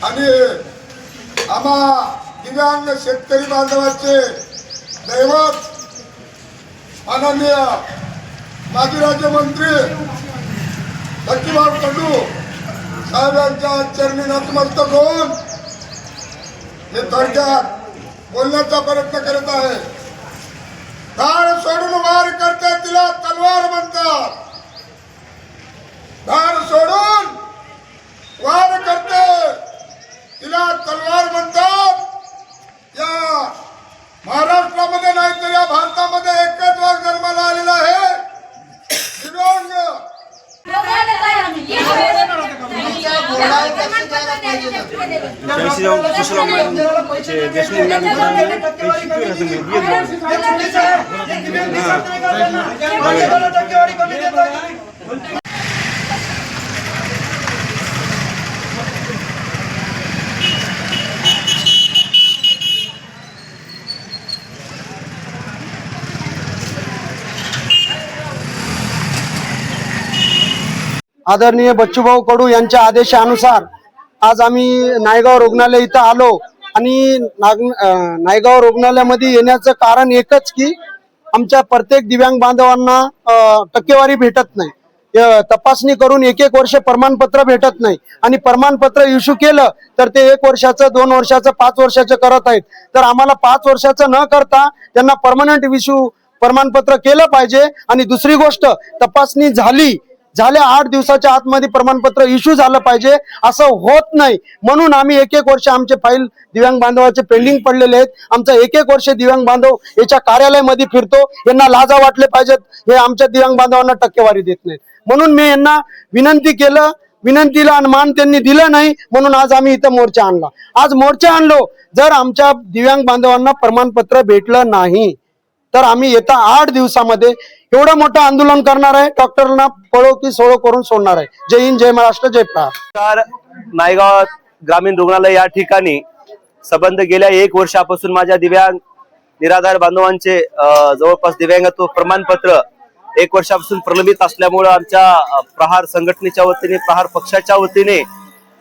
आणि आम्हा दिव्यांग शेतकरी बांधवांचे दैवत माननीय माजी राज्यमंत्री लक्ष्मीभाऊ कडू साहेबांच्या चरणी नतमस्तक होऊन मी थोडक्यात बोलण्याचा प्रयत्न करत आहे। धाड सोडून वार करते तिला तलवार म्हणतात, धाड सोडून वार करते तिला तलवार म्हणतात। या महाराष्ट्रामध्ये नाही तर या भारतामध्ये एकच वाघ जन्माला आलेला आहे, दिव्यांग। आदरणीय बच्चूभाऊ कडू यांच्या आदेशानुसार आज आम्ही नायगाव रुग्णालय इथं आलो आणि नायगाव रुग्णालयामध्ये येण्याचं कारण एकच की आमच्या प्रत्येक दिव्यांग बांधवांना टक्केवारी भेटत नाही, तपासणी करून 1-1 वर्ष प्रमाणपत्र भेटत नाही आणि प्रमाणपत्र इश्यू केलं तर ते 1 वर्षाचं, 2 वर्षाचं, 5 वर्षाचं करत आहेत। तर आम्हाला 5 वर्षाचं न करता त्यांना परमनंट इश्यू प्रमाणपत्र केलं पाहिजे। आणि दुसरी गोष्ट, तपासणी झाल्या 8 दिवसाच्या आतमध्ये प्रमाणपत्र इश्यू झालं पाहिजे, असं होत नाही। म्हणून आम्ही 1-1 वर्ष आमचे फाईल दिव्यांग बांधवाचे पेंडिंग पडलेले आहेत। आमचा 1-1 वर्ष दिव्यांग बांधव याच्या कार्यालयामध्ये फिरतो, यांना लाजा वाटले पाहिजेत, हे आमच्या दिव्यांग बांधवांना टक्केवारी देत नाहीत। म्हणून मी यांना विनंती केलं, विनंतीला मान त्यांनी दिलं नाही, म्हणून आज आम्ही इथं मोर्चा आणला। आज मोर्चा आणलो, जर आमच्या दिव्यांग बांधवांना प्रमाणपत्र भेटलं नाही तर आम्ही येत्या 8 दिवसामध्ये एवढं मोठं आंदोलन करणार आहे, डॉक्टरांना पळो की सोळो करून सोडणार आहे। जय हिंद, जय महाराष्ट्र, जय प्रहार। नायगाव ग्रामीण रुग्णालय या ठिकाणी संबंध गेल्या 1 वर्षापासून माझ्या दिव्यांग निराधार बांधवांचे जवळपास दिव्यांगत्व प्रमाणपत्र 1 वर्षापासून प्रलंबित असल्यामुळे आमच्या प्रहार संघटनेच्या वतीने, प्रहार पक्षाच्या वतीने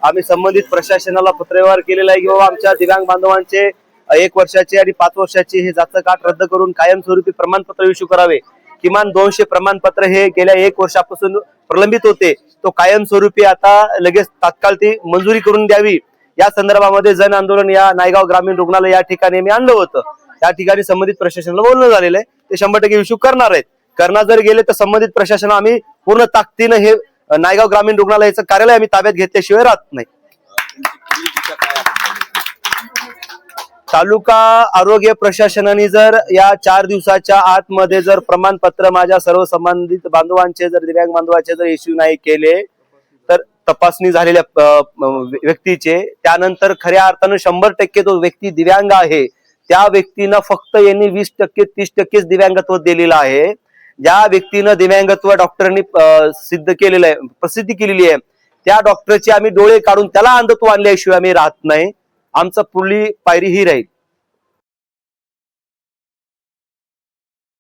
आम्ही संबंधित प्रशासनाला पत्रव्यवहार केलेला आहे की आमच्या दिव्यांग बांधवांचे 1 वर्षाचे आणि 5 वर्षाचे हे जात काट रद्द करून कायमस्वरूपी प्रमाणपत्र इश्यू करावे। किमान 200 प्रमाणपत्र हे गेल्या 1 वर्षापासून प्रलंबित होते, तो कायमस्वरूपी आता लगेच तात्काळ ती मंजुरी करून द्यावी। या संदर्भामध्ये जन आंदोलन या नायगाव ग्रामीण रुग्णालय या ठिकाणी मी आणलं होतं। त्या ठिकाणी संबंधित प्रशासनाला बोलणं झालेलं आहे, ते 100% इश्यू करणार आहेत। करणार जर गेले तर संबंधित प्रशासन आम्ही पूर्ण ताकदीनं हे नायगाव ग्रामीण रुग्णालयाचं कार्यालय आम्ही ताब्यात घेतल्याशिवाय राहत नाही। तालुका आरोग्य प्रशासनाने जर या 4 दिवसाच्या आतमध्ये जर प्रमाणपत्र माझ्या सर्व संबंधित बांधवांचे, जर दिव्यांग बांधवांचे जर इश्यू नाही केले तर तपासणी झालेल्या व्यक्तीचे, त्यानंतर खऱ्या अर्थानं 100% तो व्यक्ती दिव्यांग आहे, त्या व्यक्तीनं फक्त यांनी 20% 30% दिव्यांगत्व दिलेलं आहे। ज्या व्यक्तीनं दिव्यांगत्व डॉक्टरांनी सिद्ध केलेलं आहे, प्रसिद्धी केलेली आहे, त्या डॉक्टरचे आम्ही डोळे काढून त्याला अंधत्व आणल्याशिवाय आम्ही राहत नाही। आमचं पुढली पायरी ही राहील।